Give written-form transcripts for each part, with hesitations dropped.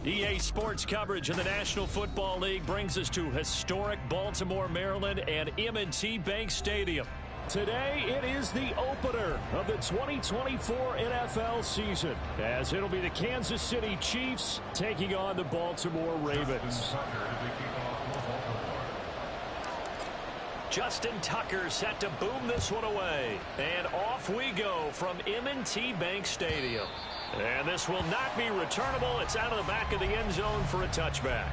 EA Sports coverage in the National Football League brings us to historic Baltimore, Maryland, and M&T Bank Stadium. Today, it is the opener of the 2024 NFL season, as it'll be the Kansas City Chiefs taking on the Baltimore Ravens. Justin Tucker set to boom this one away. And off we go from M&T Bank Stadium. And this will not be returnable. It's out of the back of the end zone for a touchback.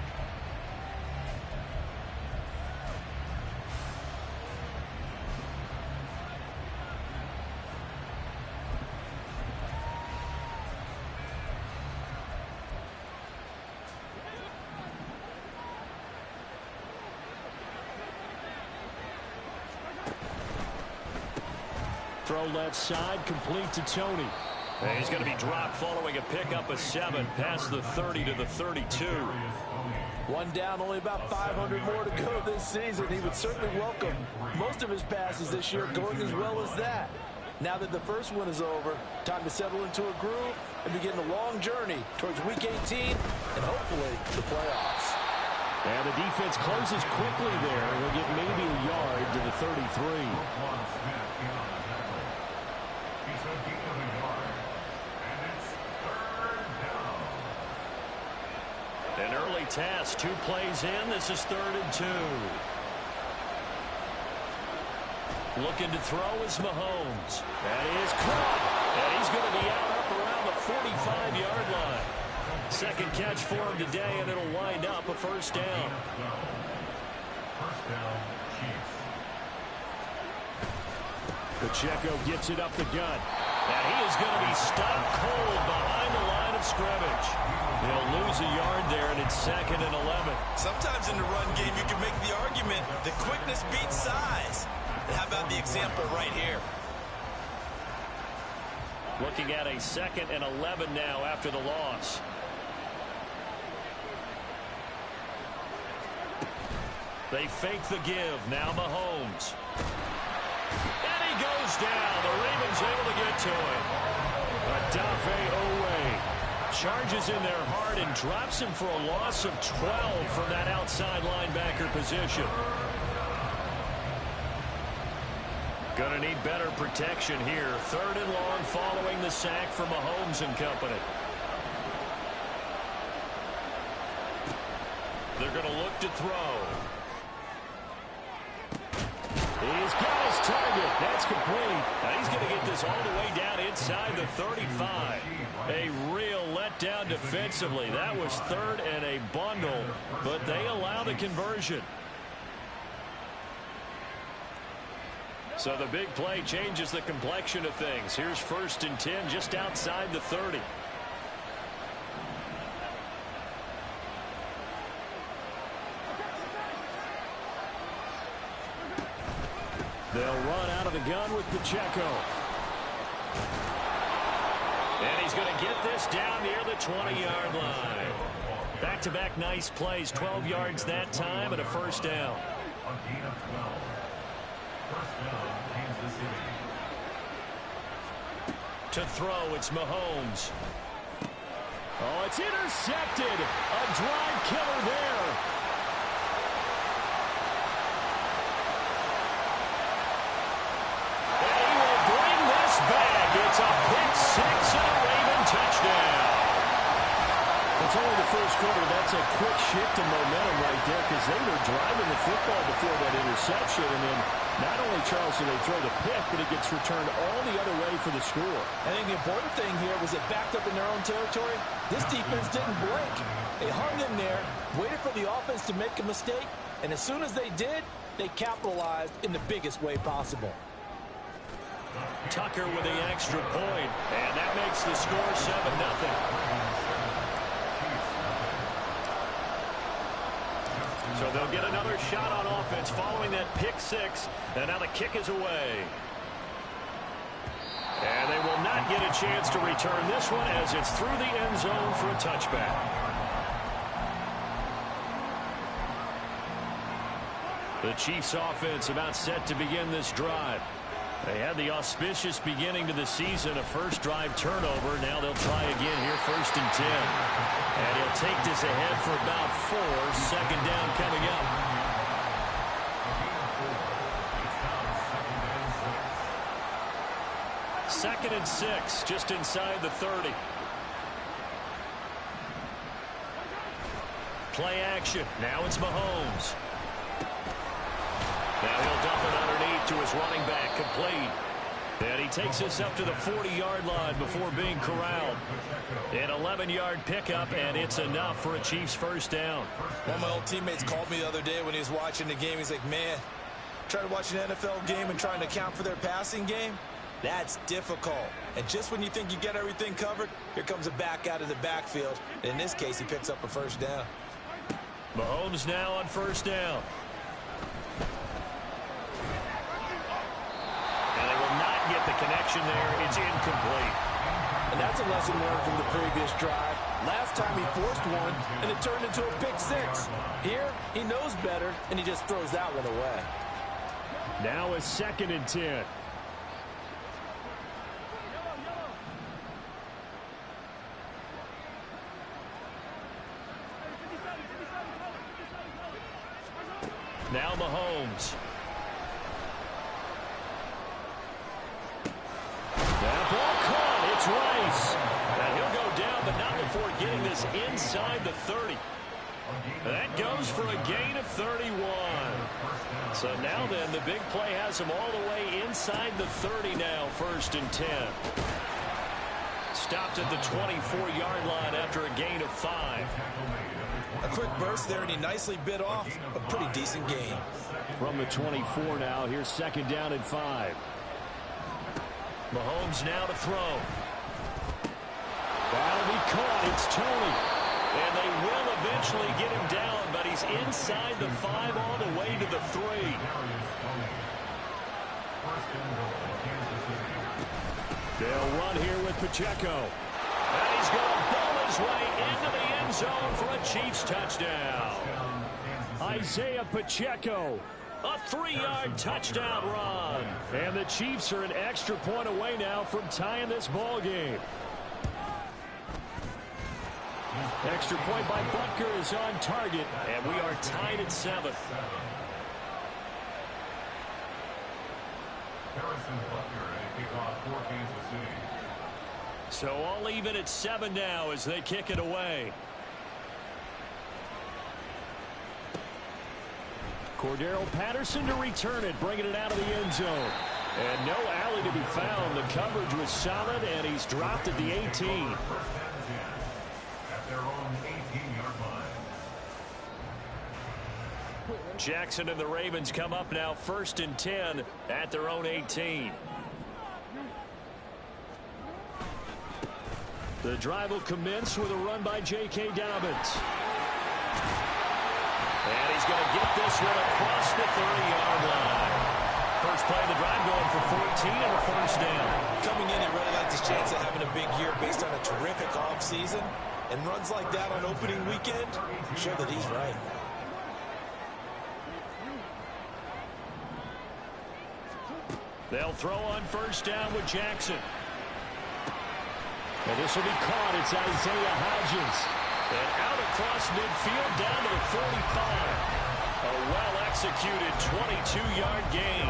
Throw left side, complete to Tony. And he's going to be dropped following a pickup of 7 past the 30 to the 32. One down, only about 500 more to go this season. He would certainly welcome most of his passes this year going as well as that. Now that the first one is over, time to settle into a groove and begin the long journey towards Week 18 and hopefully the playoffs. And the defense closes quickly there. He'll get maybe a yard to the 33. An early task, 2 plays in. This is 3rd and 2. Looking to throw is Mahomes. That is caught. And he's going to be out up around the 45-yard line. Second catch for him today, and it'll wind up a first down. Pacheco gets it up the gut. And he is going to be stopped cold behind the line of scrimmage. They'll lose a yard there, and it's 2nd and 11. Sometimes in the run game, you can make the argument that quickness beats size. And how about the example right here? Looking at a 2nd and 11 now after the loss. They fake the give. Now Mahomes. And he goes down. The Ravens able to get to him. Odafe Owe charges in there hard and drops him for a loss of 12 from that outside linebacker position. Going to need better protection here. 3rd and long following the sack from Mahomes and company. They're going to look to throw. He's got his target. That's complete. Now he's going to get this all the way down inside the 35. A real letdown defensively. That was 3rd and a bundle, but they allow the conversion. So the big play changes the complexion of things. Here's 1st and 10 just outside the 30. They'll run out of the gun with Pacheco. And he's going to get this down near the 20-yard line. Back-to-back nice plays, 12 yards that time and a first down. To throw, it's Mahomes. Oh, it's intercepted. A drive killer there. And he will bring this back. It's a pick six and a Raven touchdown. It's only the first quarter. That's a quick shift in momentum right there because they were driving the football before that interception. And then not only, Charles, do they throw the pick, but it gets returned all the other way for the score. I think the important thing here was it backed up in their own territory. This defense didn't blink. They hung in there, waited for the offense to make a mistake, and as soon as they did, they capitalized in the biggest way possible. Tucker with the extra point, and that makes the score 7-0. So they'll get another shot on offense following that pick six, and now the kick is away. And they will not get a chance to return this one as it's through the end zone for a touchback. The Chiefs offense about set to begin this drive. They had the auspicious beginning to the season, a first drive turnover. Now they'll try again here, 1st and 10. And he'll take this ahead for about 4. Second down coming up. Second and 6, just inside the 30. Play action. Now it's Mahomes. Now he'll dump it underneath to his running back, complete. And he takes this up to the 40-yard line before being corralled. An 11-yard pickup, and it's enough for a Chiefs first down. One of my old teammates called me the other day when he was watching the game. He's like, man, trying to watch an NFL game and trying to account for their passing game, that's difficult. And just when you think you get everything covered, here comes a back out of the backfield. In this case, he picks up a first down. Mahomes now on first down. Get the connection there. It's incomplete. And that's a lesson learned from the previous drive. Last time he forced one, and it turned into a pick six. Here, he knows better, and he just throws that one away. Now a 2nd and 10. Now Mahomes. That ball caught. It's Rice. And he'll go down, but not before getting this inside the 30. That goes for a gain of 31. So now then, the big play has him all the way inside the 30 now, 1st and 10. Stopped at the 24-yard line after a gain of 5. A quick burst there, and he nicely bit off a pretty decent gain. From the 24 now, here's 2nd down and 5. Mahomes now to throw. That'll be caught. It's Tony. And they will eventually get him down, but he's inside the 5 all the way to the 3. They'll run here with Pacheco. And he's going to ball his way into the end zone for a Chiefs touchdown. Isaiah Pacheco. A 3-yard touchdown run. And the Chiefs are an extra point away now from tying this ball game. Extra point by Butker is on target, and we are tied at 7. So all even at 7 now as they kick it away. Cordero Patterson to return it, bringing it out of the end zone. And no alley to be found. The coverage was solid, and he's dropped at the 18. Jackson and the Ravens come up now 1st and 10 at their own 18. The drive will commence with a run by J.K. Dobbins. And he's going to get this one across the 30-yard line. First play of the drive going for 14 and a first down. Coming in, he really liked his chance of having a big year based on a terrific offseason. And runs like that on opening weekend show that he's right. They'll throw on first down with Jackson. And this will be caught. It's Isaiah Hodgins. And out across midfield down to the 45. A well-executed 22-yard gain.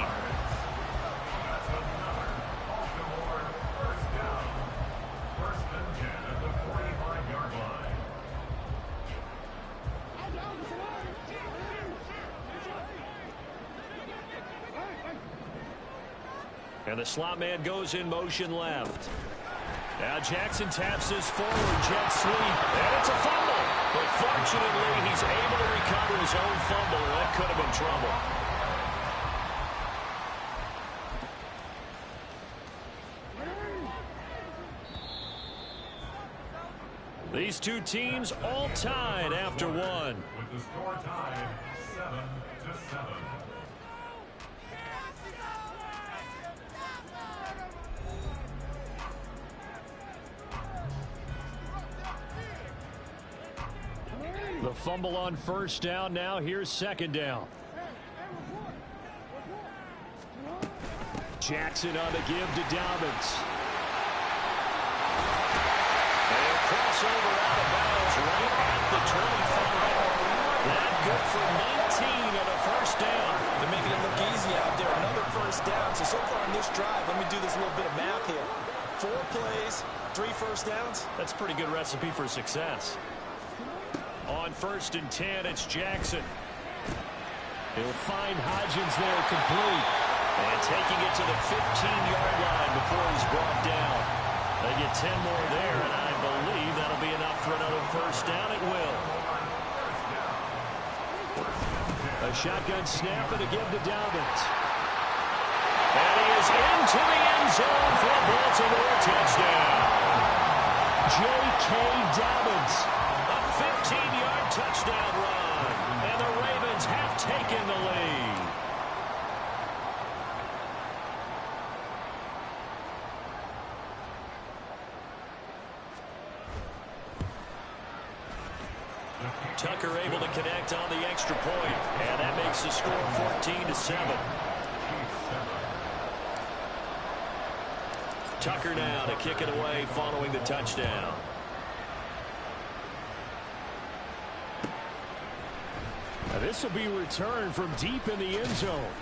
And the slot man goes in motion left. Now Jackson taps this forward, jet sweep, and it's a fumble. But fortunately, he's able to recover his own fumble, and that could have been trouble. These two teams all tied after one. With the score tied 7-7. The fumble on first down. Now here's second down. Jackson on the give to Dobbins. And crossover out of bounds right at the 25. That good for 19 on a first down. They're making it look easy out there. Another first down. So far on this drive, let me do this little bit of math here. 4 plays, 3 first downs. That's a pretty good recipe for success. On first and 10, it's Jackson. He'll find Hodgins there complete. And taking it to the 15-yard line before he's brought down. They get 10 more there, and I believe that'll be enough for another first down. It will. A shotgun snap and a give to Dobbins. And he is into the end zone for a Baltimore touchdown. J.K. Dobbins. 15-yard touchdown run, and the Ravens have taken the lead. Tucker able to connect on the extra point, and that makes the score 14-7. Tucker now to kick it away following the touchdown. Now this will be returned from deep in the end zone.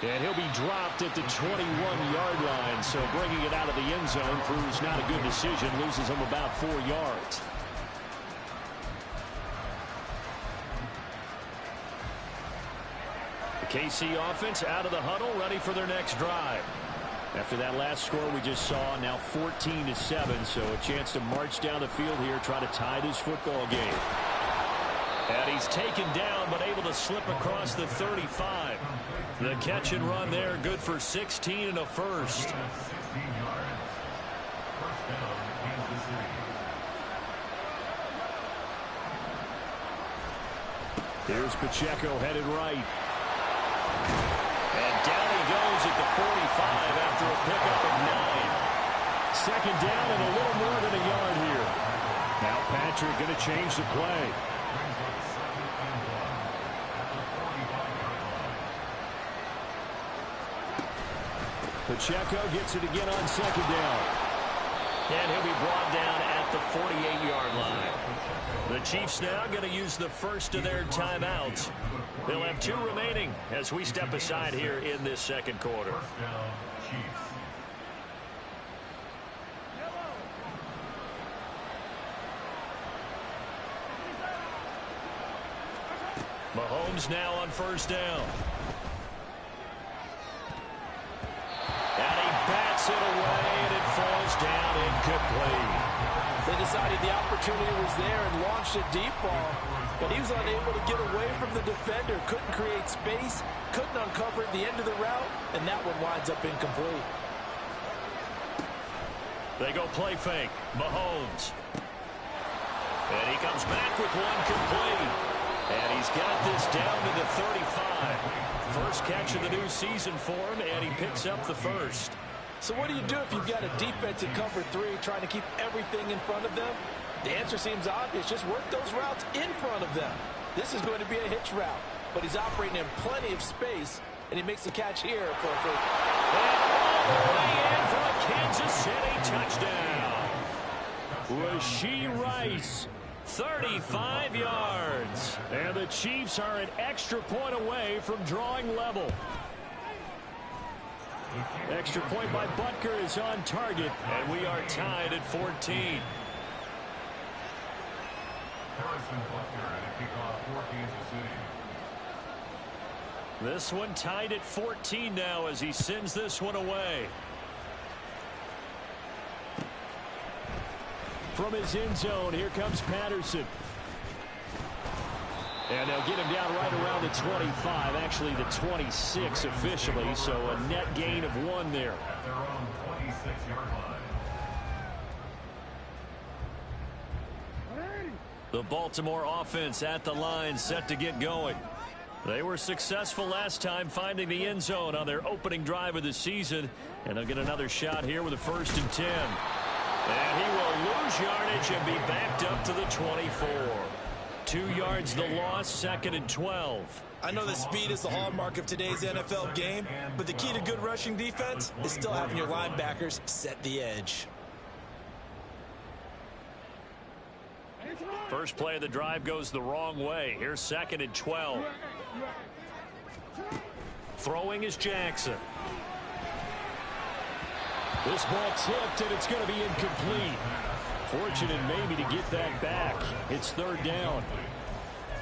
And he'll be dropped at the 21-yard line. So bringing it out of the end zone proves not a good decision. Loses him about 4 yards. The KC offense out of the huddle, ready for their next drive. After that last score we just saw, now 14-7. So a chance to march down the field here, try to tie this football game. And he's taken down, but able to slip across the 35. The catch and run there, good for 16 and a first. Here's Pacheco headed right. And down he goes at the 45 after a pickup of 9. Second down and a little more than a yard here. Now Patrick going to change the play. Pacheco gets it again on second down. And he'll be brought down at the 48-yard line. The Chiefs now going to use the first of their timeouts. They'll have 2 remaining as we step aside here in this second quarter. Mahomes now on first down. And he bats it away, and it falls down incomplete. They decided the opportunity was there and launched a deep ball, but he was unable to get away from the defender, couldn't create space, couldn't uncover at the end of the route, and that one winds up incomplete. They go play fake. Mahomes. And he comes back with one complete. And he's got this down to the 35. First catch of the new season for him, and he picks up the first. So what do you do if you've got a defense in cover 3 trying to keep everything in front of them? The answer seems obvious. Just work those routes in front of them. This is going to be a hitch route, but he's operating in plenty of space, and he makes the catch here for a first. And all the way in for a Kansas City touchdown. Rashee Rice, 35 yards. And the Chiefs are an extra point away from drawing level. Extra point by Butker is on target, and we are tied at 14. Harrison Butker at a kickoff for Kansas City. This one tied at 14 now as he sends this one away. From his end zone, here comes Patterson. And they'll get him down right around the 25, actually the 26 officially, so a net gain of 1 there. At their own 26-yard line. The Baltimore offense at the line, set to get going. They were successful last time finding the end zone on their opening drive of the season, and they'll get another shot here with a 1st and 10. And he will lose yardage and be backed up to the 24. 2 yards the loss, 2nd and 12. I know that speed is the hallmark of today's NFL game, but the key to good rushing defense is still having your linebackers set the edge. First play of the drive goes the wrong way. Here's 2nd and 12. Throwing is Jackson. This ball tipped, and it's going to be incomplete. Fortunate maybe to get that back. It's 3rd down.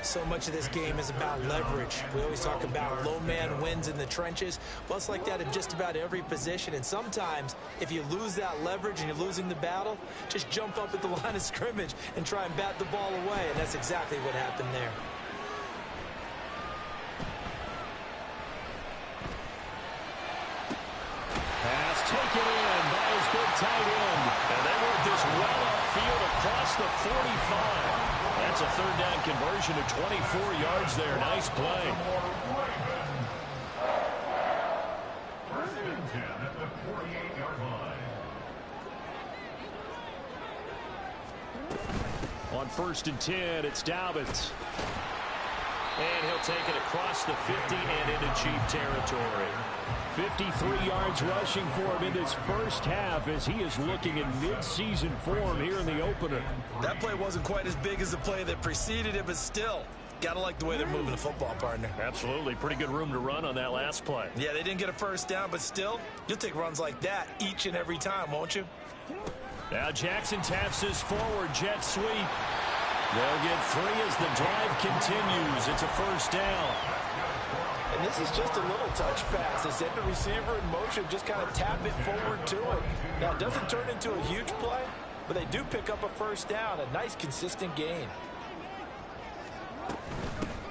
So much of this game is about leverage. We always talk about low man wins in the trenches. Well, it's like that in just about every position. And sometimes, if you lose that leverage and you're losing the battle, just jump up at the line of scrimmage and try and bat the ball away. And that's exactly what happened there. Pass taken in by his big tight end. And they work this well upfield across the 45. That's a 3rd down conversion of 24 yards there. Nice play. First and 10 at the 48-yard line. On 1st and 10, it's Dobbins. And he'll take it across the 50 and into Chief territory. 53 yards rushing for him in this first half as he is looking in mid-season form here in the opener. That play wasn't quite as big as the play that preceded it, but still, gotta like the way they're moving the football, partner. Absolutely. Pretty good room to run on that last play. Yeah, they didn't get a 1st down, but still, you'll take runs like that each and every time, won't you? Now Jackson taps his forward jet sweep. They'll get 3 as the drive continues. It's a 1st down. And this is just a little touch pass. They set the receiver in motion, just kind of tap it forward to him. Now, it doesn't turn into a huge play, but they do pick up a 1st down, a nice, consistent gain.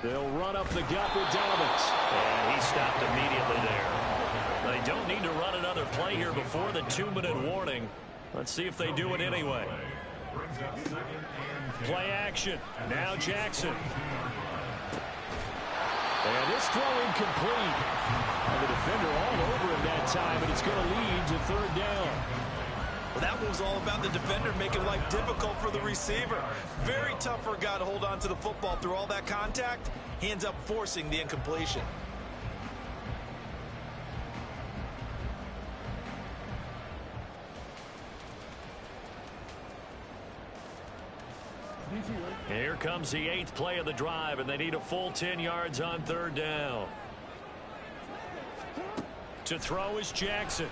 They'll run up the gut with Dobbins. And he stopped immediately there. They don't need to run another play here before the 2-minute warning. Let's see if they do it anyway. Play action. Now Jackson. And this throw incomplete. And the defender all over him that time, and it's going to lead to 3rd down. Well, that was all about the defender making life difficult for the receiver. Very tough for a guy to hold on to the football through all that contact. He ends up forcing the incompletion. Here comes the 8th play of the drive, and they need a full 10 yards on 3rd down. To throw is Jackson.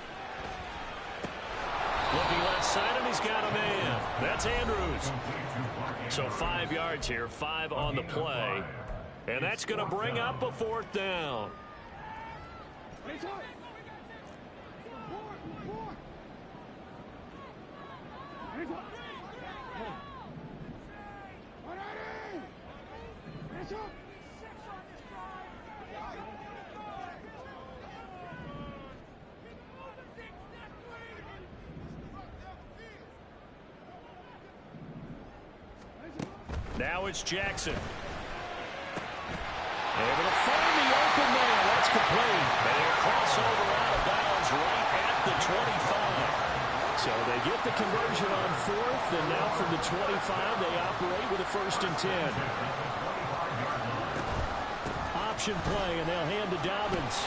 Looking left side, and he's got a man. That's Andrews. So 5 yards here, 5 on the play. And that's going to bring up a 4th down. Now it's Jackson. Able to find the open man. That's complete. And a crossover out of bounds right at the 25. So they get the conversion on fourth, and now from the 25, they operate with a 1st and 10. Option play, and they'll hand to Dobbins.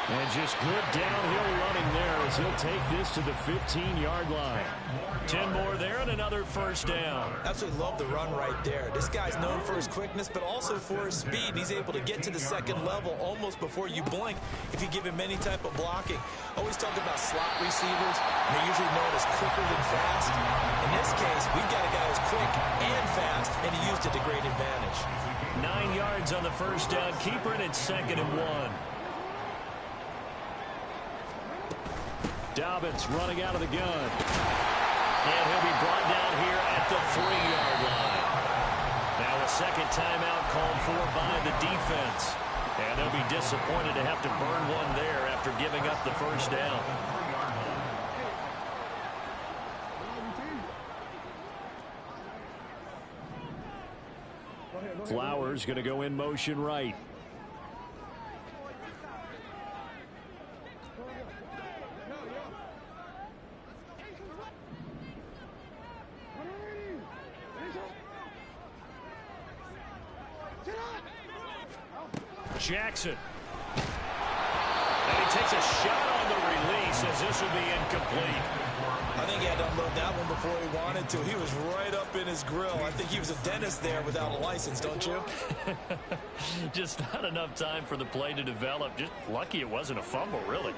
And just good downhill running there as he'll take this to the 15-yard line. 10 more there and another 1st down. Absolutely love the run right there. This guy's known for his quickness, but also for his speed. He's able to get to the 2nd level almost before you blink if you give him any type of blocking. Always talk about slot receivers. They're usually known as quicker than fast. In this case, we've got a guy who's quick and fast, and he used it to great advantage. 9 yards on the 1st down. Keeper, and it's 2nd and 1. Dobbins running out of the gun. And he'll be brought down here at the 3-yard line. Now a 2nd timeout called for by the defense. And they'll be disappointed to have to burn one there after giving up the 1st down. Flowers going to go in motion right. Jackson. And he takes a shot on the release as this will be incomplete. I think he had to unload that one before he wanted to. He was right up in his grill. I think he was a dentist there without a license, don't you? Just not enough time for the play to develop. Just lucky it wasn't a fumble, really.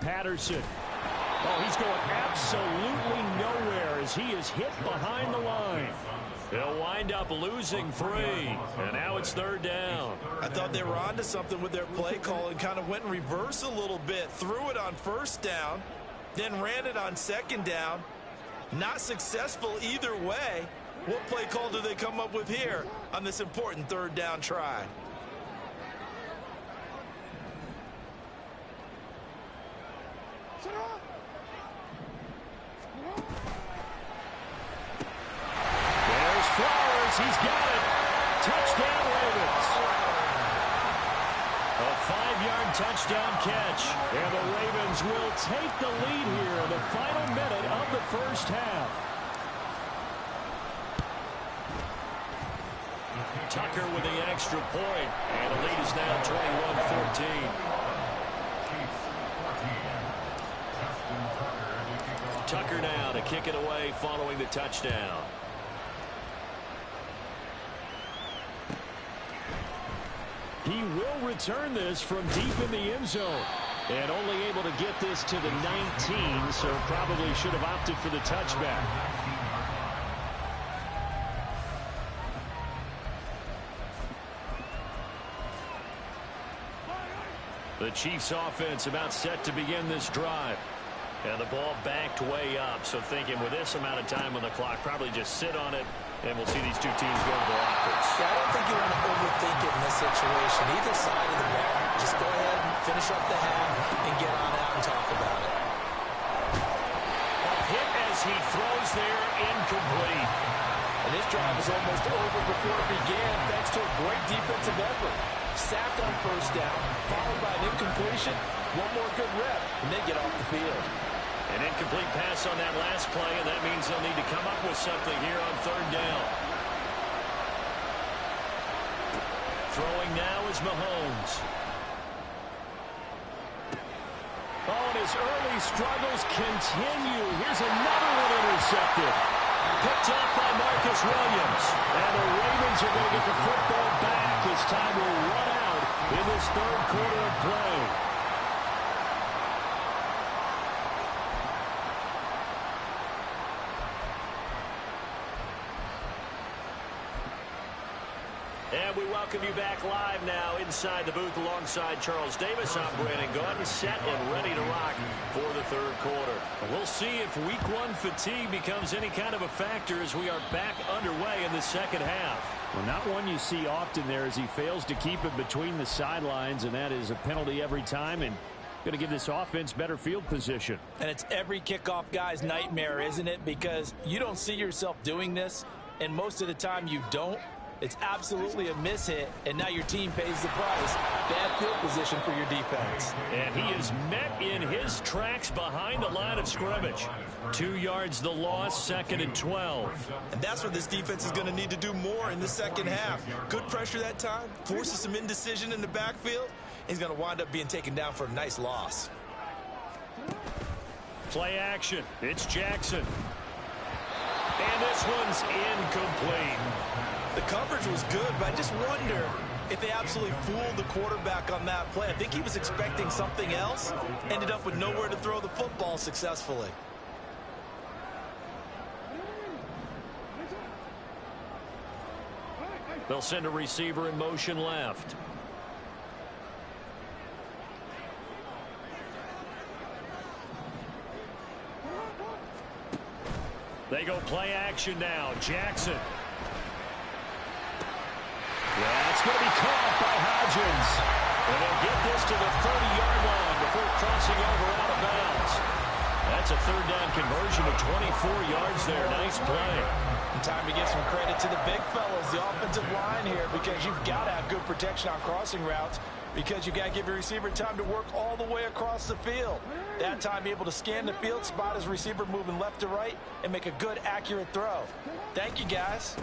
Patterson. Oh, he's going absolutely nowhere as he is hit behind the line. They'll wind up losing 3, and now it's 3rd down. I thought they were onto something with their play call and kind of went in reverse a little bit. Threw it on 1st down, then ran it on 2nd down. Not successful either way. What play call do they come up with here on this important 3rd down try? There's Flowers. He's got it. Touchdown, Ravens. A 5-yard touchdown catch. And the Ravens will take the lead here in the final minute of the 1st half. Tucker with the extra point. And the lead is now 21-14. Tucker now to kick it away following the touchdown. He will return this from deep in the end zone. And only able to get this to the 19, so probably should have opted for the touchback. The Chiefs offense about set to begin this drive. And the ball backed way up. So thinking with this amount of time on the clock, probably just sit on it, and we'll see these two teams go to the lockers. Yeah, I don't think you want to overthink it in this situation. Either side of the ball, just go ahead and finish up the half and get on out and talk about it. A hit as he throws there, incomplete. And this drive is almost over before it began, thanks to a great defensive effort. Sacked on 1st down, followed by an incompletion. One more good rep, and they get off the field. An incomplete pass on that last play, and that means they'll need to come up with something here on 3rd down. Throwing now is Mahomes. Oh, and his early struggles continue. Here's another one intercepted. Picked up by Marcus Williams. And the Ravens are going to get the football back as time will run out in this 3rd quarter of play. And we welcome you back live now inside the booth alongside Charles Davis. I'm Brandon Gaudin, set and ready to rock for the 3rd quarter. We'll see if week 1 fatigue becomes any kind of a factor as we are back underway in the 2nd half. Well, not one you see often there as he fails to keep it between the sidelines, and that is a penalty every time. And Going to give this offense better field position. And it's every kickoff guy's nightmare, isn't it? Because you don't see yourself doing this, and most of the time you don't. It's absolutely a mishit, and now your team pays the price. Bad field position for your defense. And he is met in his tracks behind the line of scrimmage. 2 yards the loss, 2nd and 12. And that's what this defense is going to need to do more in the second half. Good pressure that time, forces some indecision in the backfield. He's going to wind up being taken down for a nice loss. Play action. It's Jackson. And this one's incomplete. The coverage was good, but I just wonder if they absolutely fooled the quarterback on that play. I think he was expecting something else. Ended up with nowhere to throw the football successfully. They'll send a receiver in motion left. They go play action now. Jackson. That's going to be caught by Hodgins. And they'll get this to the 30-yard line before crossing over out of bounds. That's a 3rd down conversion of 24 yards there. Nice play. And time to give some credit to the big fellas, the offensive line here, because you've got to have good protection on crossing routes, because you've got to give your receiver time to work all the way across the field. That time, be able to scan the field, spot his receiver moving left to right, and make a good, accurate throw. Thank you, guys.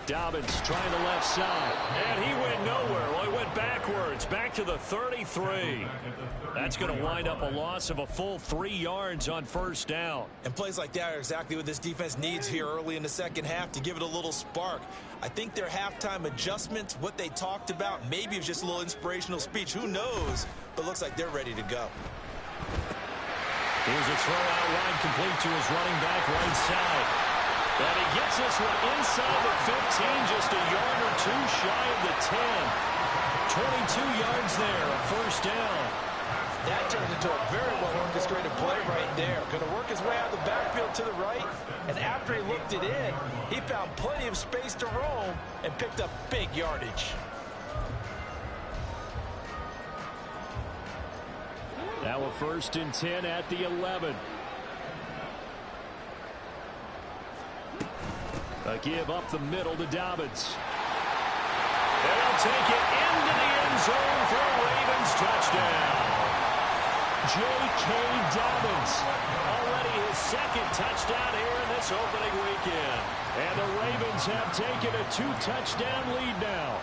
Dobbins trying the left side. And he went nowhere. Well, he went backwards. Back to the 33. That's going to wind up a loss of a full 3 yards on 1st down. And plays like that are exactly what this defense needs here early in the second half to give it a little spark. I think their halftime adjustments, what they talked about, maybe it's just a little inspirational speech. Who knows? But looks like they're ready to go. Here's a throw out wide, complete to his running back right side. And he gets this one inside the 15, just a yard or 2 shy of the 10. 22 yards there, a 1st down. That turned into a very well-orchestrated play right there. Going to work his way out of the backfield to the right, and after he looked it in, he found plenty of space to roam and picked up big yardage. Now a 1st and 10 at the 11. A give up the middle to Dobbins. And they'll take it into the end zone for a Ravens touchdown. J.K. Dobbins, already his 2nd touchdown here in this opening weekend. And the Ravens have taken a 2-touchdown lead now.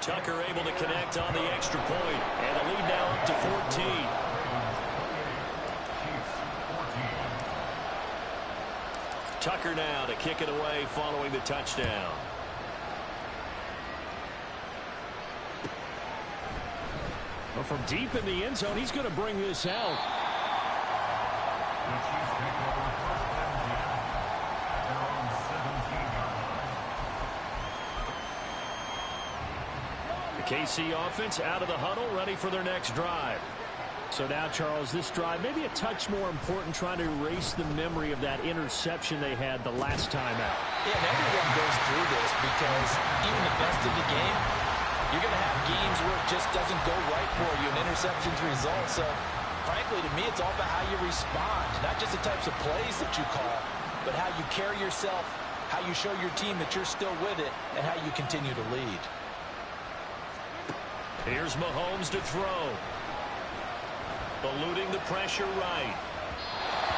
Tucker able to connect on the extra point. And the lead now up to 14. Tucker now to kick it away following the touchdown. Well, from deep in the end zone, he's going to bring this out. The KC offense out of the huddle, ready for their next drive. So now, Charles, this drive maybe a touch more important, trying to erase the memory of that interception they had the last time out. Yeah, and everyone goes through this because even the best in the game, you're going to have games where it just doesn't go right for you, and interceptions result. So, frankly, to me, it's all about how you respond, not just the types of plays that you call, but how you carry yourself, how you show your team that you're still with it, and how you continue to lead. Here's Mahomes to throw. Eluding the pressure right.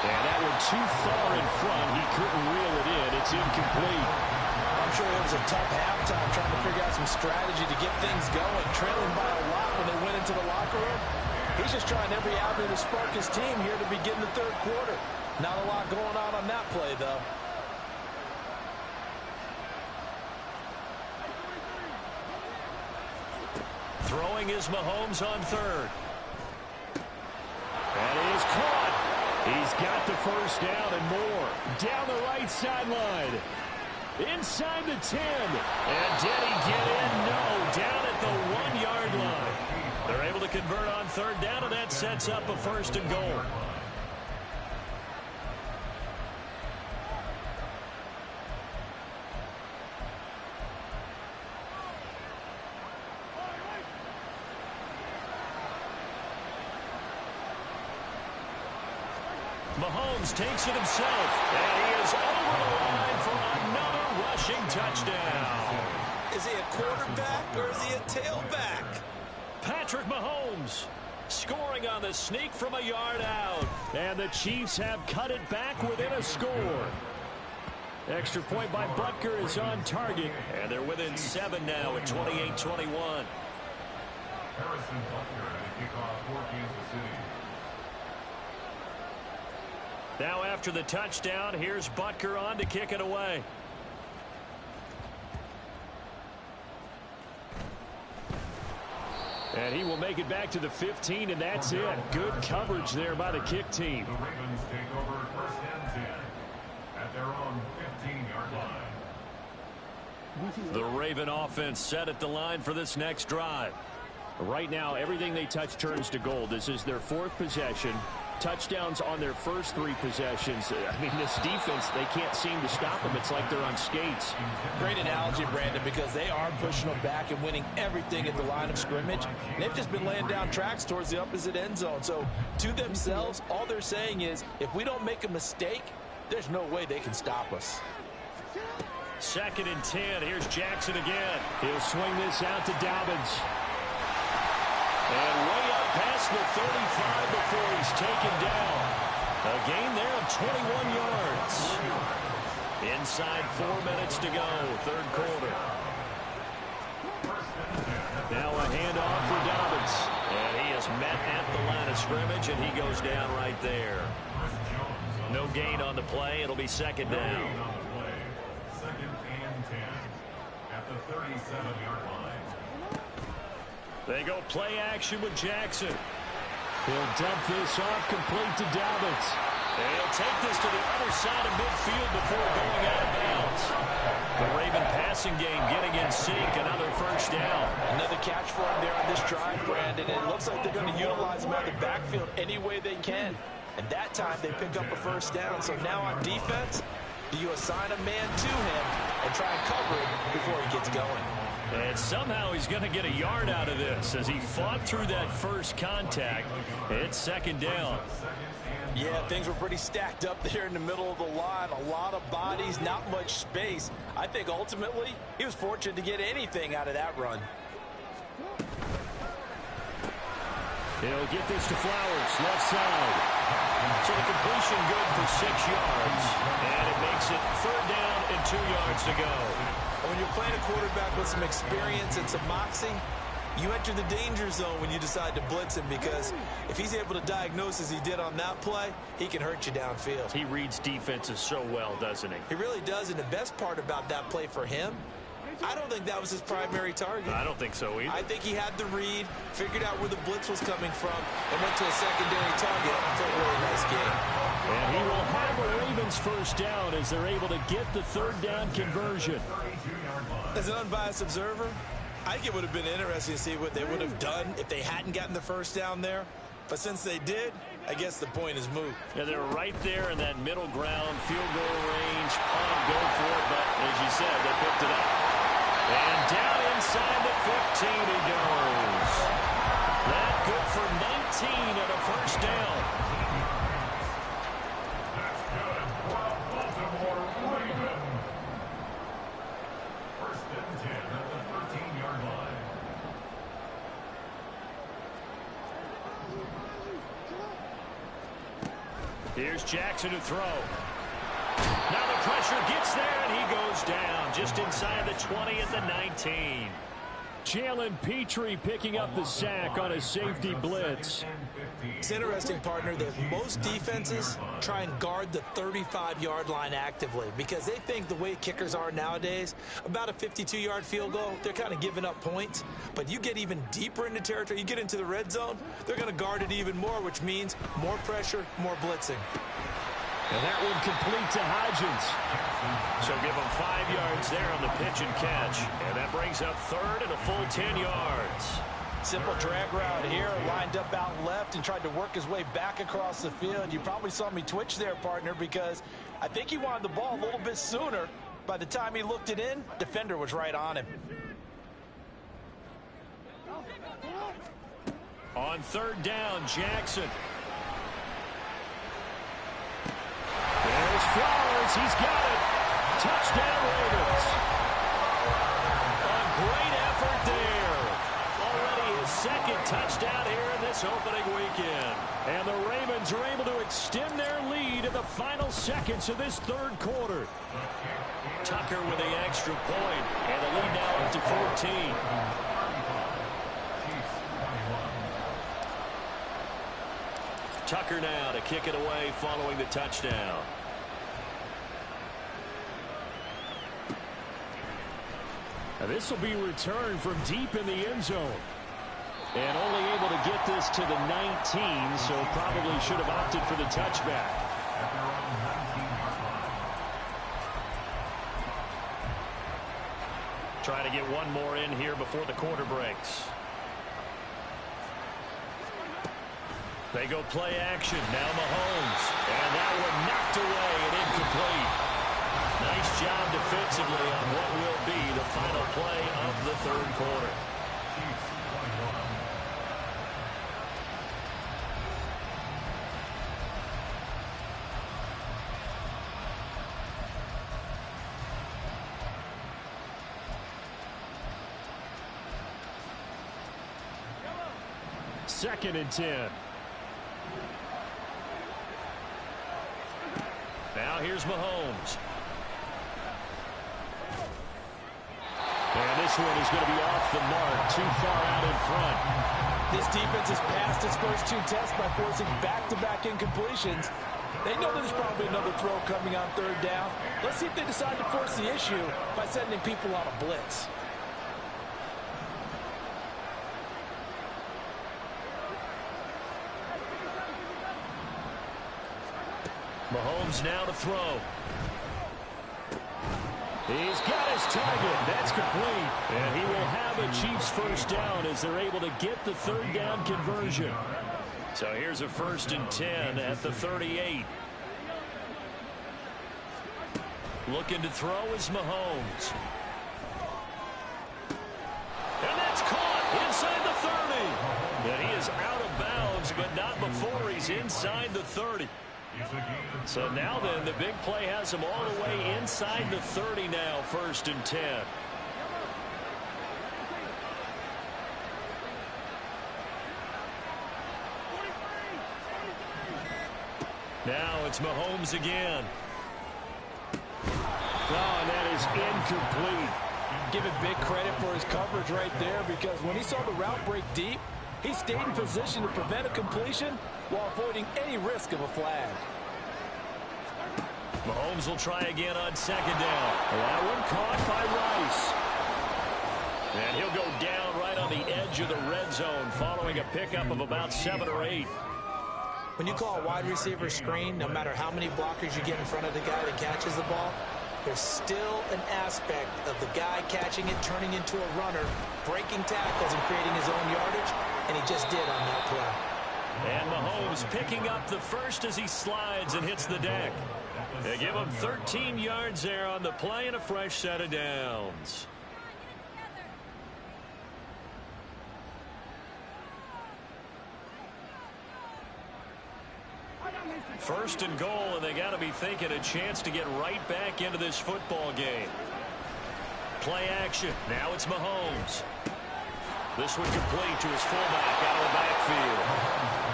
And that one too far in front. He couldn't reel it in. It's incomplete. I'm sure it was a tough halftime trying to figure out some strategy to get things going. Trailing by a lot when they went into the locker room. He's just trying every avenue to spark his team here to begin the 3rd quarter. Not a lot going on that play, though. Throwing is Mahomes on 3rd. And he is caught. He's got the 1st down and more. Down the right sideline. Inside the 10. And did he get in? No. Down at the 1-yard line. They're able to convert on 3rd down, and that sets up a 1st and goal. Mahomes takes it himself, and he is over the line for another rushing touchdown. Is he a quarterback or is he a tailback? Patrick Mahomes scoring on the sneak from a yard out. And the Chiefs have cut it back within a score. Extra point by Butker is on target. And they're within 7 now at 28-21. Harrison Butker at a kickoff for Kansas City. Now after the touchdown, here's Butker on to kick it away. And he will make it back to the 15, and that's it. Good coverage there by the kick team. The Ravens take over first and 10 at their own 15-yard line. The Raven offense set at the line for this next drive. Right now, everything they touch turns to gold. This is their 4th possession. Touchdowns on their first 3 possessions. I mean, this defense, they can't seem to stop them. It's like they're on skates. Great analogy, Brandon, because they are pushing them back and winning everything at the line of scrimmage. They've just been laying down tracks towards the opposite end zone. So to themselves, all they're saying is, if we don't make a mistake, there's no way they can stop us. 2nd and 10. Here's Jackson again. He'll swing this out to Dobbins. And way up past the 35 before he's taken down. A gain there of 21 yards. Inside 4 minutes to go, 3rd quarter. Now a handoff for Dobbins. And he is met at the line of scrimmage, and he goes down right there. No gain on the play. It'll be 2nd down. 2nd and 10 at the 37-yard line. They go play action with Jackson. He'll dump this off complete to Dobbins. And he'll take this to the other side of midfield before going out of bounds. The Raven passing game getting in sync. Another 1st down. Another catch for him there on this drive, Brandon. It looks like they're going to utilize him out of the backfield any way they can. And that time they pick up a 1st down. So now on defense, do you assign a man to him and try and cover him before he gets going? And somehow he's going to get a yard out of this as he fought through that first contact. It's 2nd down. Yeah, things were pretty stacked up there in the middle of the line. A lot of bodies, not much space. I think ultimately he was fortunate to get anything out of that run. He'll get this to Flowers, left side. So the completion good for 6 yards. And it makes it 3rd down and 2 yards to go. When you're playing a quarterback with some experience and some moxie, you enter the danger zone when you decide to blitz him, because if he's able to diagnose as he did on that play, he can hurt you downfield. He reads defenses so well, doesn't he? He really does, and the best part about that play for him, I don't think that was his primary target. I don't think so either. I think he had the read, figured out where the blitz was coming from, and went to a secondary target for a really nice game. And he will have a Ravens 1st down as they're able to get the 3rd down conversion. As an unbiased observer, I think it would have been interesting to see what they would have done if they hadn't gotten the 1st down there. But since they did, I guess the point is moot. Yeah, they're right there in that middle ground, field goal range. Go for it, but as you said, they picked it up. And down inside the 15 he goes. That good for 19 and a 1st down. That's good for a Baltimore Raven. 1st and 10 at the 13-yard line. Here's Jackson to throw. Now the pressure gets there, and he goes down just inside the 20 at the 19. Jalen Petrie picking up the sack on a safety blitz. It's interesting, partner, that most defenses try and guard the 35-yard line actively because they think the way kickers are nowadays, about a 52-yard field goal, they're kind of giving up points. But you get even deeper into territory, you get into the red zone, they're going to guard it even more, which means more pressure, more blitzing. And that one complete to Hodgins. So give him 5 yards there on the pitch and catch. And that brings up 3rd and a full 10 yards. Simple drag route here, lined up out left and tried to work his way back across the field. You probably saw me twitch there, partner, because I think he wanted the ball a little bit sooner. By the time he looked it in, defender was right on him. On 3rd down, Jackson. Here's Flowers. He's got it. Touchdown, Ravens. A great effort there. Already his second touchdown here in this opening weekend. And the Ravens are able to extend their lead in the final seconds of this third quarter. Tucker with the extra point, and the lead now up to 14. Tucker now to kick it away following the touchdown. Now this will be returned from deep in the end zone. And only able to get this to the 19, so probably should have opted for the touchback. Trying to get one more in here before the quarter breaks. They go play action. Now Mahomes. And that one knocked away and incomplete. Nice job defensively on what will be the final play of the third quarter. Second and 10. Now here's Mahomes. And this one is going to be off the mark, too far out in front. This defense has passed its first two tests by forcing back-to-back incompletions. They know there's probably another throw coming on third down. Let's see if they decide to force the issue by sending people on a blitz. Mahomes now to throw. He's got his target. That's complete. And he will have a Chiefs first down as they're able to get the third down conversion. So here's a 1st and 10 at the 38. Looking to throw is Mahomes. And that's caught inside the 30. And he is out of bounds, but not before he's inside the 30. So now then, the big play has him all the way inside the 30 now, 1st and 10. Now it's Mahomes again. Oh, and that is incomplete. Give him big credit for his coverage right there, because when he saw the route break deep, he stayed in position to prevent a completion while avoiding any risk of a flag. Mahomes will try again on second down. That one caught by Rice. And he'll go down right on the edge of the red zone following a pickup of about 7 or 8. When you call a wide receiver screen, no matter how many blockers you get in front of the guy that catches the ball, there's still an aspect of the guy catching it, turning into a runner, breaking tackles and creating his own yardage, and he just did on that play. And Mahomes picking up the first as he slides and hits the deck. They give him 13 yards there on the play and a fresh set of downs. First and goal, and they got to be thinking a chance to get right back into this football game. Play action. Now it's Mahomes. This one complete to his fullback out of the backfield.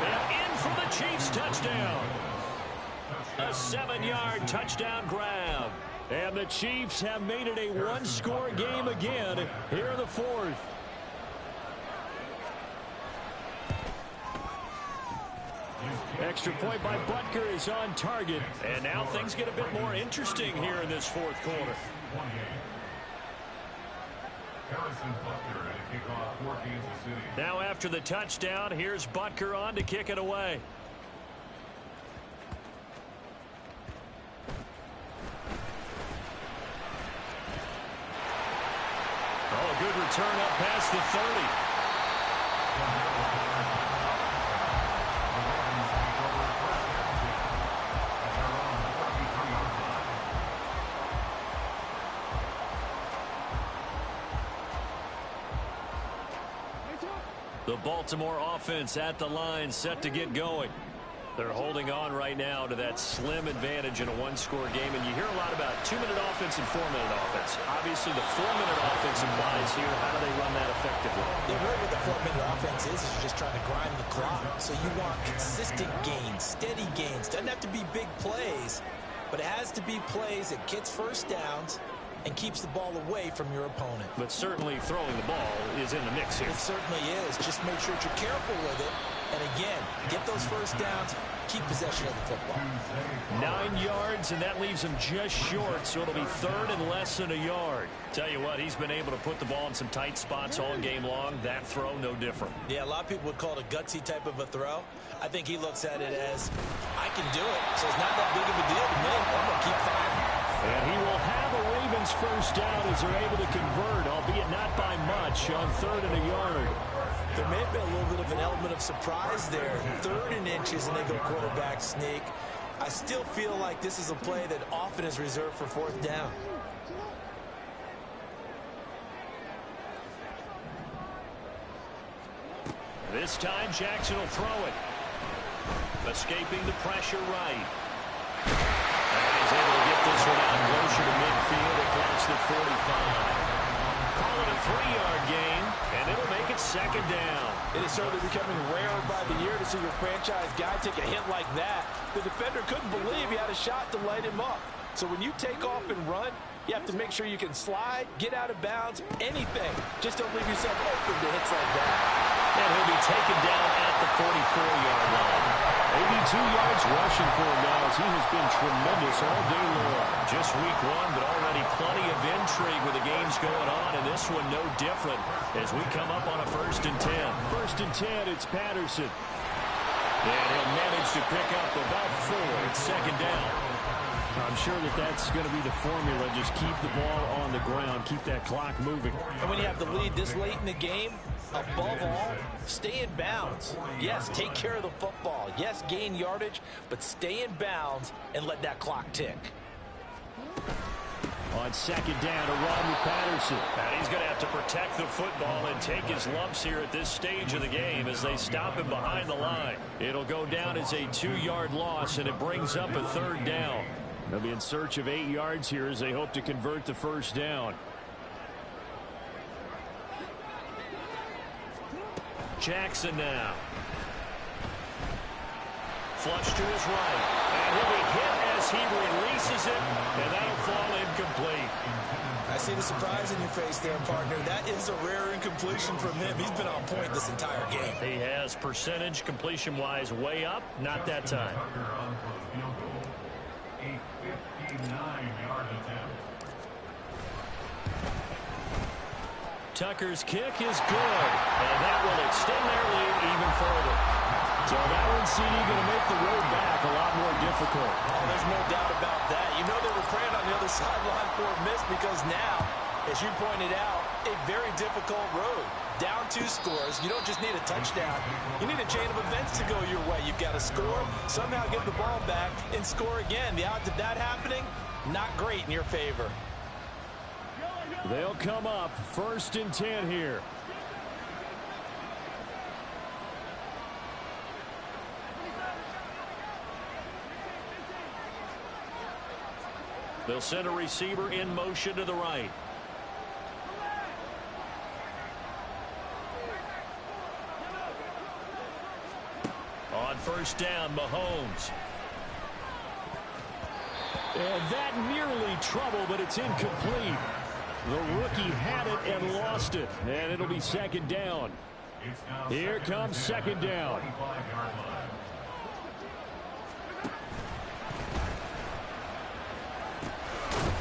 And in for the Chiefs touchdown. A 7-yard touchdown grab. And the Chiefs have made it a one-score game again here in the fourth. Extra point by Butker is on target. And now things get a bit more interesting here in this fourth quarter. Now after the touchdown, here's Butker on to kick it away. Oh, a good return up past the 30. The Baltimore offense at the line, set to get going. They're holding on right now to that slim advantage in a one-score game, and you hear a lot about 2-minute offense and 4-minute offense. Obviously, the 4-minute offense applies here. How do they run that effectively? They're really what the 4-minute offense is you're just trying to grind the clock. So you want consistent gains, steady gains. Doesn't have to be big plays, but it has to be plays that gets first downs and keeps the ball away from your opponent. But certainly throwing the ball is in the mix here. It certainly is. Just make sure that you're careful with it. And again, get those first downs, keep possession of the football. 9 yards, and that leaves him just short, so it'll be third and less than a yard. Tell you what, he's been able to put the ball in some tight spots all game long. That throw, no different. Yeah, a lot of people would call it a gutsy type of a throw. I think he looks at it as, I can do it, so it's not that big of a deal to me. I'm going to keep firing. And he will have a Ravens first down as they're able to convert, albeit not by much, on third and a yard. There may have been a little bit of an element of surprise there. 3rd and inches, and they go quarterback sneak. I still feel like this is a play that often is reserved for 4th down. This time, Jackson will throw it. Escaping the pressure right. And he's able to get this one out closer to midfield across the 45. Call it a 3-yard gain, and it'll make it 2nd down. It is certainly becoming rarer by the year to see your franchise guy take a hit like that. The defender couldn't believe he had a shot to light him up. So when you take off and run, you have to make sure you can slide, get out of bounds, anything. Just don't leave yourself open to hits like that. And he'll be taken down at the 44-yard line. 82 yards rushing for him now as he has been tremendous all day long. Just week 1, but already plenty of intrigue with the games going on, and this one no different as we come up on a 1st and 10. 1st and 10, it's Patterson. And he'll manage to pick up about 4. It's 2nd down. I'm sure that that's going to be the formula. Just keep the ball on the ground. Keep that clock moving. And when you have the lead this late in the game, above all, stay in bounds. Yes, take care of the football. Yes, gain yardage, but stay in bounds and let that clock tick. On 2nd down, a run with Patterson. And he's going to have to protect the football and take his lumps here at this stage of the game as they stop him behind the line. It'll go down as a 2-yard loss, and it brings up a 3rd down. They'll be in search of 8 yards here as they hope to convert the 1st down. Jackson now. Flush to his right. And he'll be hit as he releases it, and that'll fall incomplete. I see the surprise in your face there, partner. That is a rare incompletion from him. He's been on point this entire game. He has percentage completion-wise way up. Not that time. Tucker's kick is good, and that will extend their lead even further. So that one, CD, going to make the road back a lot more difficult. Oh, there's no doubt about that. You know they were praying on the other sideline for a miss because now, as you pointed out, a very difficult road. Down 2 scores. You don't just need a touchdown. You need a chain of events to go your way. You've got to score, somehow get the ball back, and score again. The odds of that happening, not great in your favor. They'll come up 1st and 10 here. They'll send a receiver in motion to the right. On 1st down, Mahomes. And that nearly trouble, but it's incomplete. The rookie had it and lost it, and it'll be 2nd down. Here comes 2nd down.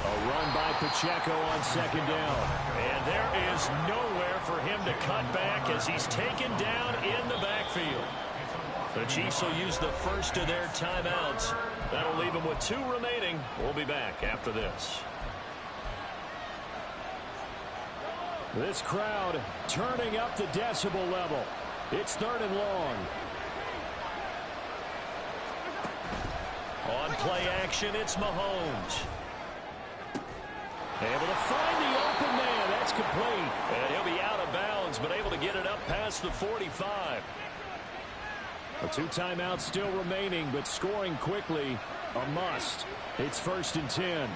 A run by Pacheco on 2nd down. And there is nowhere for him to cut back as he's taken down in the backfield. The Chiefs will use the first of their timeouts. That'll leave them with 2 remaining. We'll be back after this. This crowd turning up the decibel level. It's 3rd and long. On play action, it's Mahomes. Able to find the open man. That's complete. And he'll be out of bounds, but able to get it up past the 45. A 2 timeouts still remaining, but scoring quickly, a must. It's 1st and 10.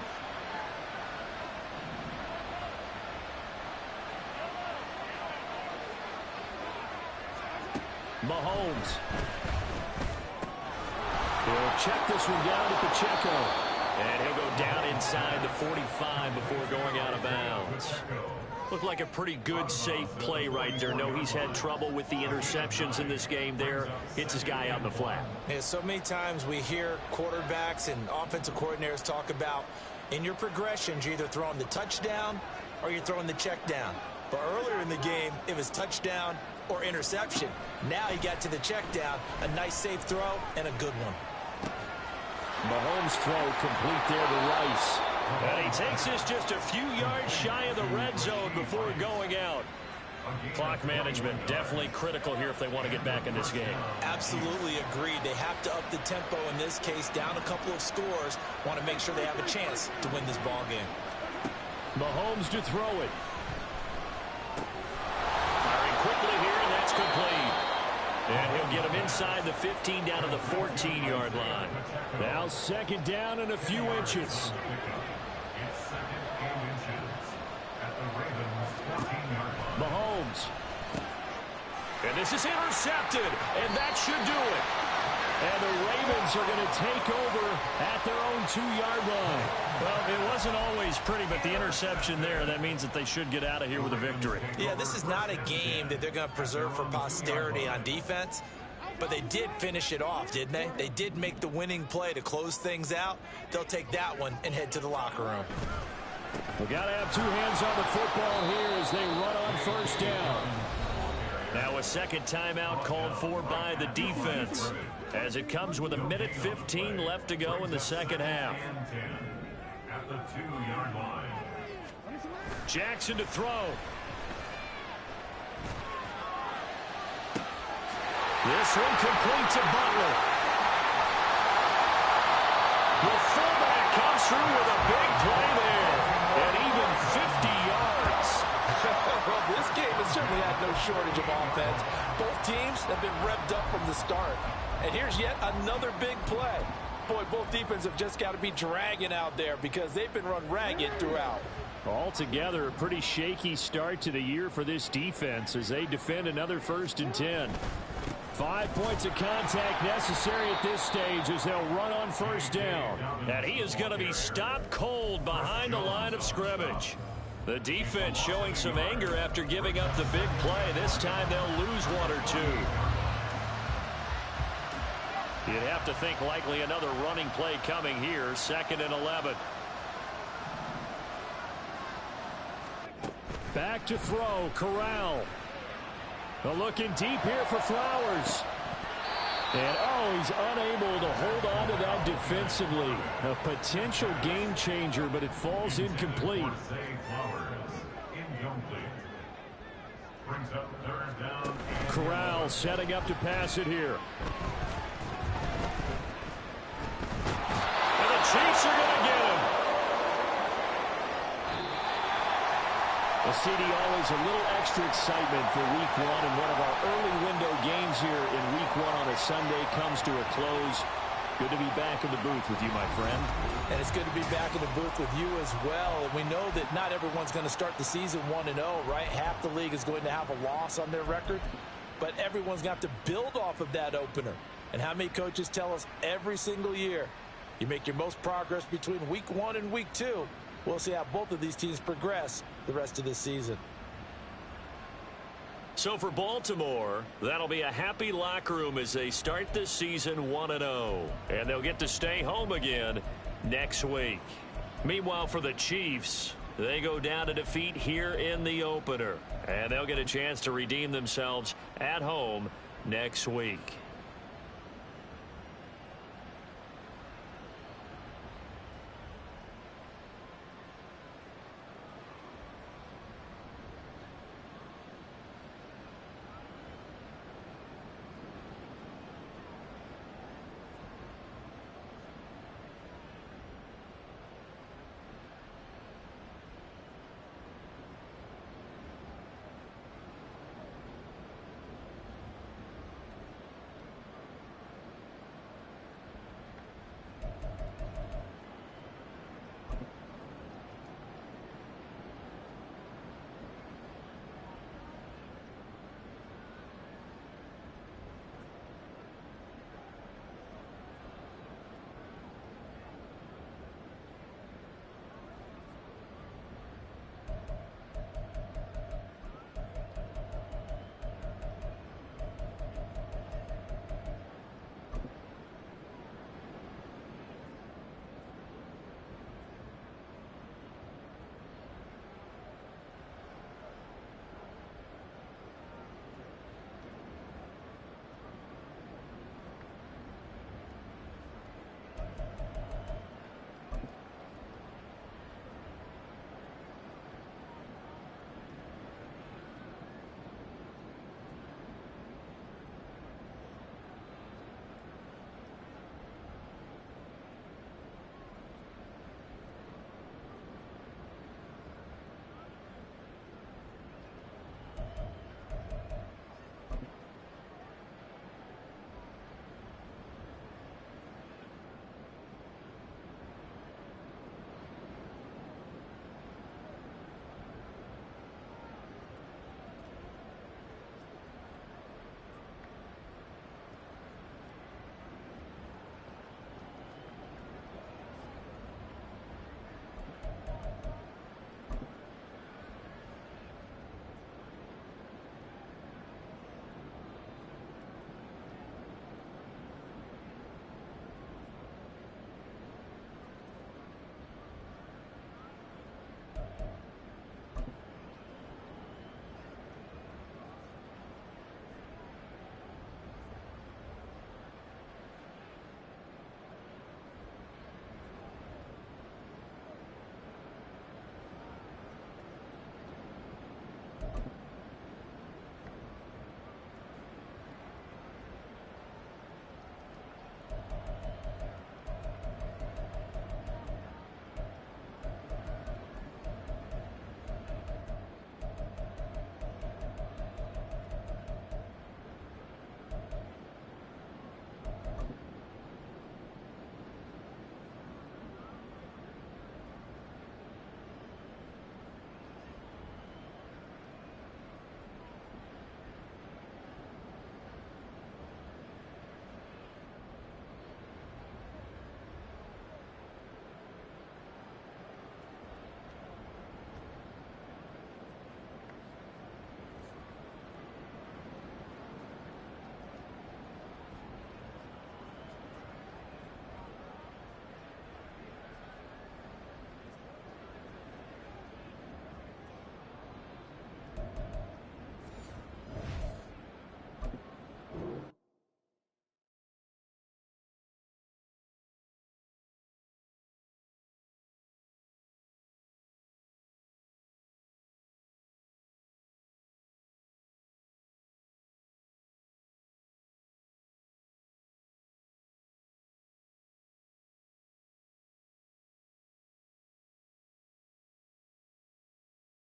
Mahomes. He'll check this one down to Pacheco. And he'll go down inside the 45 before going out of bounds. Looked like a pretty good, safe play right there. No, he's had trouble with the interceptions in this game there. Hits his guy out in the flat. Yeah, so many times we hear quarterbacks and offensive coordinators talk about in your progressions, you're either throwing the touchdown or you're throwing the check down. But earlier in the game, it was touchdown or interception. Now he got to the check down, a nice safe throw, and a good one. Mahomes' throw complete there to Rice. And he takes this just a few yards shy of the red zone before going out. Clock management definitely critical here if they want to get back in this game. Absolutely agreed. They have to up the tempo in this case, down a couple of scores. Want to make sure they have a chance to win this ball game. Mahomes to throw it. Firing quickly here, and that's complete. And he'll get him inside the 15 down to the 14-yard line. Now 2nd down and a few inches. Mahomes. And this is intercepted, and that should do it. And the Ravens are going to take over at their own 2-yard line. Well, it wasn't always pretty, but the interception there, that means that they should get out of here with a victory. Yeah, this is not a game that they're going to preserve for posterity on defense, but they did finish it off, didn't they? They did make the winning play to close things out. They'll take that one and head to the locker room. We've got to have 2 hands on the football here as they run on 1st down. Now a 2nd timeout called for by the defense as it comes with 1:15 left to go in the 2nd half. At the 2-yard line. Jackson to throw. This one complete to Butler. The fullback comes through with a big play there. And even 50 yards. Well, this game has certainly had no shortage of offense. Both teams have been revved up from the start. And here's yet another big play. Boy, both defenses have just got to be dragging out there because they've been run ragged throughout. Altogether, a pretty shaky start to the year for this defense as they defend another 1st and 10. 5 points of contact necessary at this stage as they'll run on 1st down. And he is going to be stopped cold behind the line of scrimmage. The defense showing some anger after giving up the big play. This time they'll lose 1 or 2. You'd have to think likely another running play coming here. 2nd and 11. Back to throw. Corral. Looking deep here for Flowers. And, oh, he's unable to hold on to that defensively. A potential game changer, but it falls incomplete. Corral setting up to pass it here. And the Chiefs are going to get him. Well, CD, always a little extra excitement for Week 1, and one of our early window games here in Week 1 on a Sunday comes to a close. Good to be back in the booth with you, my friend. And it's good to be back in the booth with you as well. And we know that not everyone's going to start the season 1-0, right? Half the league is going to have a loss on their record. But everyone's going to have to build off of that opener. And how many coaches tell us every single year, you make your most progress between Week 1 and Week 2. We'll see how both of these teams progress the rest of this season. So for Baltimore, that'll be a happy locker room as they start this season 1-0. And they'll get to stay home again next week. Meanwhile, for the Chiefs, they go down to defeat here in the opener. And they'll get a chance to redeem themselves at home next week.